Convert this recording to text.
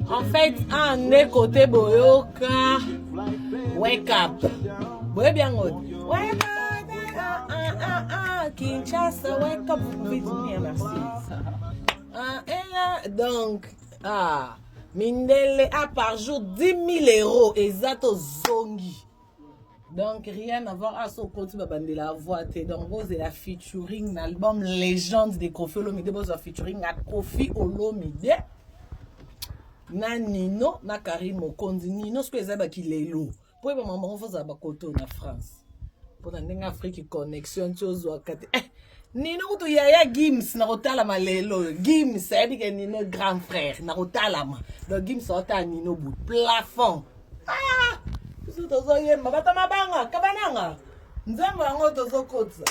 En fait, un écoute boyoka. Wake up. Boye bien haut. Wake up. Kinshasa, wake up. Vous pouvez dire merci. Donc, Mindele a par jour 10 000 euros. Exacto zongi. Donc, rien à voir à son côté de la voix. Donc, vous avez la featuring l'album Légende de Kofi Olomide. Vous avez featuring à Kofi Olomide. Na Nino, na Karim Okondi. Nino, ce que vous avez qui les loups. Pour le moment, vous avez koto na France. Pour la Afrique connexion, tu vois, Nino, tu yaya Gims, na rotala malelo. Gims, c'est que Nino grand frère, na rotala ma. Donc, Gims, c'est Nino bout plafond. Ah! Tozo yemba bata mabanga kabananga nzambo yango tozo kotsa